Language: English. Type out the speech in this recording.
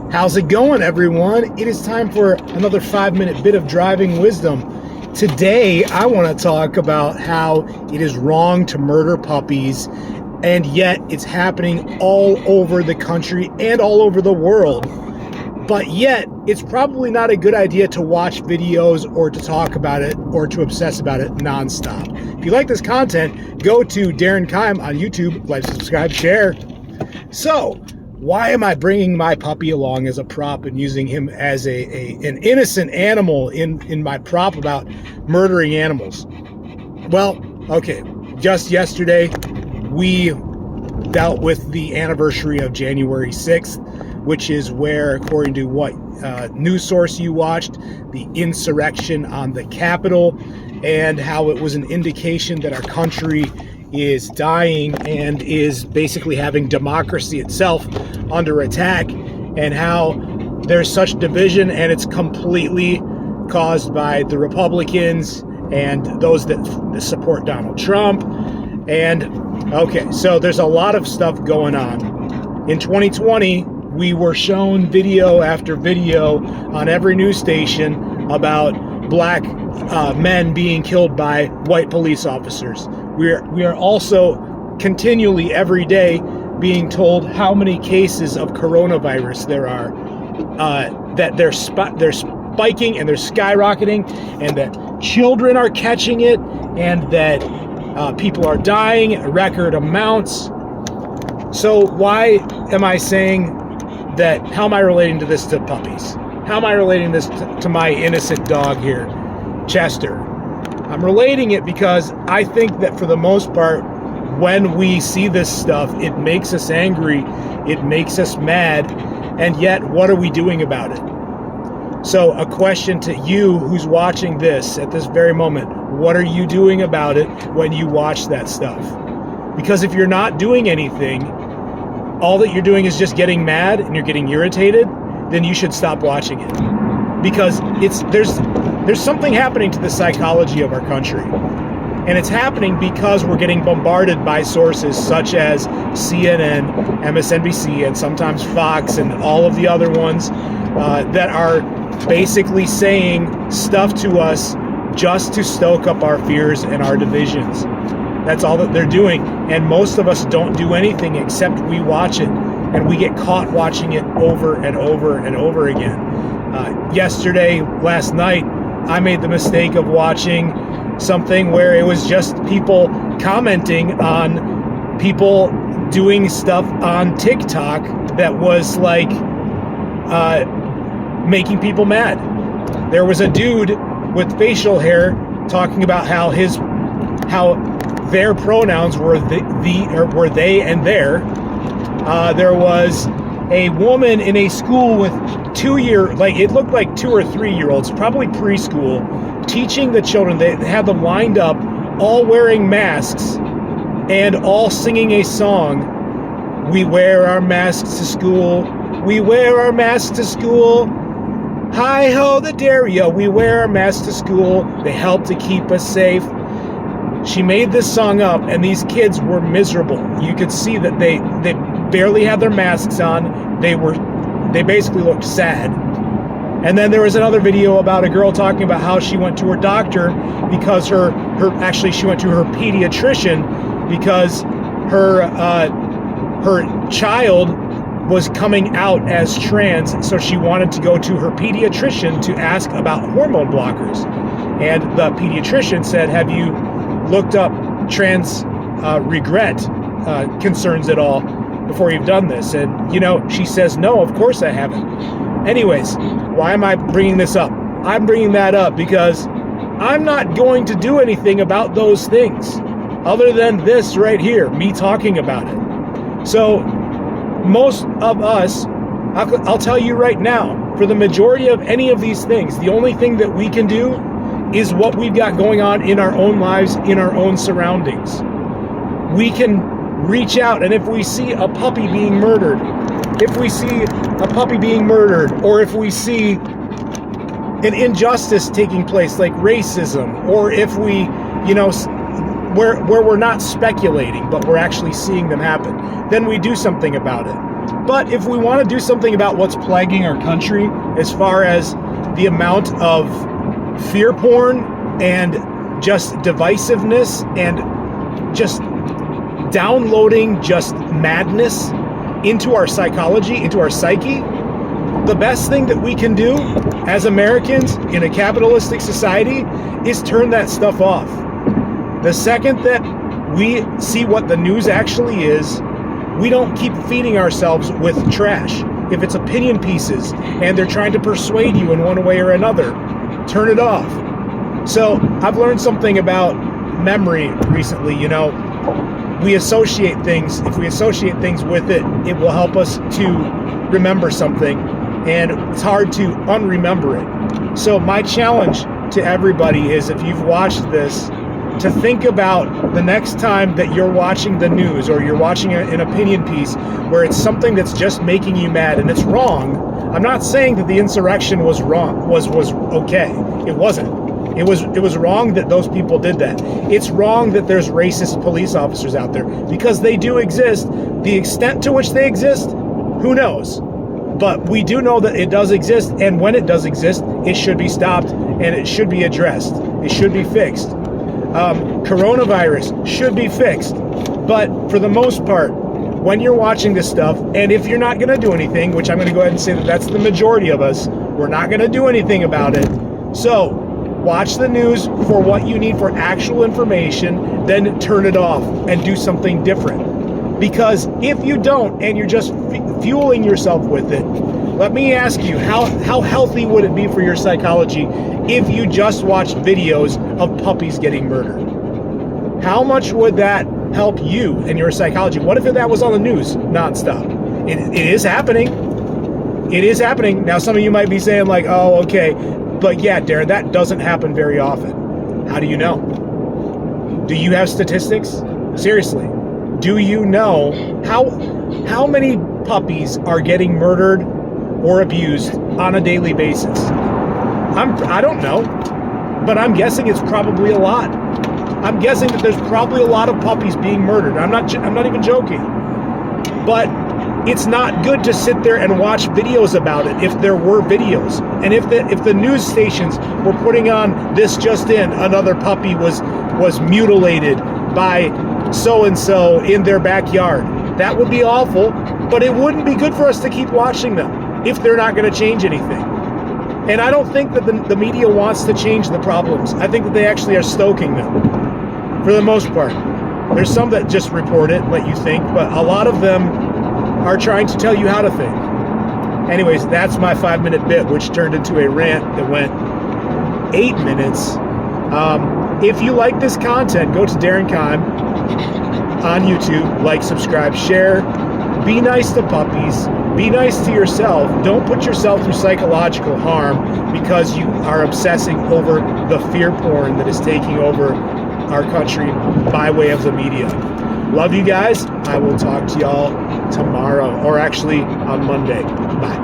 How's it going, everyone? It is time for another 5-minute bit of driving wisdom. Today, I want to talk about how it is wrong to murder puppies, and yet it's happening all over the country and all over the world. But yet, it's probably not a good idea to watch videos or to talk about it or to obsess about it nonstop. If you like this content, go to Darren Keim on YouTube, like, subscribe, share. So, why am I bringing my puppy along as a prop and using him as an innocent animal in my prop about murdering animals? Well, okay, just yesterday we dealt with the anniversary of January 6th, which is where, according to what news source you watched, the insurrection on the Capitol, and how it was an indication that our country is dying and is basically having democracy itself under attack, and how there's such division, and it's completely caused by the Republicans and those that support Donald Trump. And okay, so there's a lot of stuff going on. In 2020, we were shown video after video on every news station about black men being killed by white police officers. We are also continually every day being told how many cases of coronavirus there are, that they're spiking and they're skyrocketing, and that children are catching it, and that people are dying at record amounts. So why am I saying that? How am I relating to this to puppies? How am I relating this to my innocent dog here, Chester? I'm relating it because I think that for the most part, when we see this stuff, it makes us angry, it makes us mad, and yet what are we doing about it? So a question to you who's watching this at this very moment: what are you doing about it when you watch that stuff? Because if you're not doing anything, all that you're doing is just getting mad and you're getting irritated, then you should stop watching it. Because there's something happening to the psychology of our country. And it's happening because we're getting bombarded by sources such as CNN, MSNBC, and sometimes Fox, and all of the other ones that are basically saying stuff to us just to stoke up our fears and our divisions. That's all that they're doing. And most of us don't do anything except we watch it. And we get caught watching it over and over and over again. Last night, I made the mistake of watching something where it was just people commenting on people doing stuff on TikTok that was like making people mad. There was a dude with facial hair talking about how their pronouns were were they and their. There was a woman in a school with it looked like 2 or 3 year olds, probably preschool, teaching the children. They had them lined up, all wearing masks and all singing a song. We wear our masks to school. We wear our masks to school. Hi ho the dairy-o. We wear our masks to school. They help to keep us safe. She made this song up, and these kids were miserable. You could see that they barely had their masks on. They basically looked sad. And then there was another video about a girl talking about how she went to her doctor because she went to her pediatrician because her child was coming out as trans, so she wanted to go to her pediatrician to ask about hormone blockers. And the pediatrician said, "Have you looked up trans regret concerns at all before you've done this?" And she says, "No, of course I haven't." Anyways, why am I bringing this up? I'm bringing that up because I'm not going to do anything about those things other than this right here, me talking about it. So most of us, I'll tell you right now, for the majority of any of these things, the only thing that we can do is what we've got going on in our own lives, in our own surroundings. We can reach out, and if we see a puppy being murdered, or if we see an injustice taking place like racism, or if we, where we're not speculating, but we're actually seeing them happen, then we do something about it. But if we want to do something about what's plaguing our country as far as the amount of fear porn and just divisiveness and just downloading just madness into our psychology, into our psyche, the best thing that we can do as Americans in a capitalistic society is turn that stuff off. The second that we see what the news actually is, we don't keep feeding ourselves with trash. If it's opinion pieces and they're trying to persuade you in one way or another, turn it off. So I've learned something about memory recently. You know, we associate things. If we associate things with it, it will help us to remember something, and it's hard to unremember it. So my challenge to everybody is, if you've watched this, to think about the next time that you're watching the news or you're watching an opinion piece where it's something that's just making you mad and it's wrong. I'm not saying that the insurrection was wrong, was okay. It wasn't. It was wrong that those people did that. It's wrong that there's racist police officers out there, because they do exist. The extent to which they exist, who knows? But we do know that it does exist, and when it does exist, it should be stopped and it should be addressed. It should be fixed. Coronavirus should be fixed. But for the most part, when you're watching this stuff, and if you're not going to do anything, which I'm going to go ahead and say that that's the majority of us, we're not going to do anything about it. So watch the news for what you need for actual information, then turn it off and do something different. Because if you don't, and you're just fueling yourself with it, let me ask you, how healthy would it be for your psychology if you just watched videos of puppies getting murdered? How much would that help you and your psychology? What if that was on the news nonstop? It is happening. It is happening. Now, some of you might be saying like, oh, okay. But yeah, Darren, that doesn't happen very often. How do you know? Do you have statistics? Seriously, do you know how many puppies are getting murdered or abused on a daily basis? I don't know, but I'm guessing it's probably a lot. I'm guessing that there's probably a lot of puppies being murdered. I'm not even joking. But it's not good to sit there and watch videos about it if there were videos. And if the news stations were putting on this just in, another puppy was mutilated by so-and-so in their backyard, that would be awful, but it wouldn't be good for us to keep watching them if they're not going to change anything. And I don't think that the media wants to change the problems. I think that they actually are stoking them, for the most part. There's some that just report it, let you think, but a lot of them are trying to tell you how to think. Anyways, that's my 5-minute bit, which turned into a rant that went 8 minutes. If you like this content, go to Darren Kime on YouTube, like, subscribe, share. Be nice to puppies. Be nice to yourself. Don't put yourself through psychological harm because you are obsessing over the fear porn that is taking over our country by way of the media. Love you guys. I will talk to y'all tomorrow, or actually on Monday. Bye.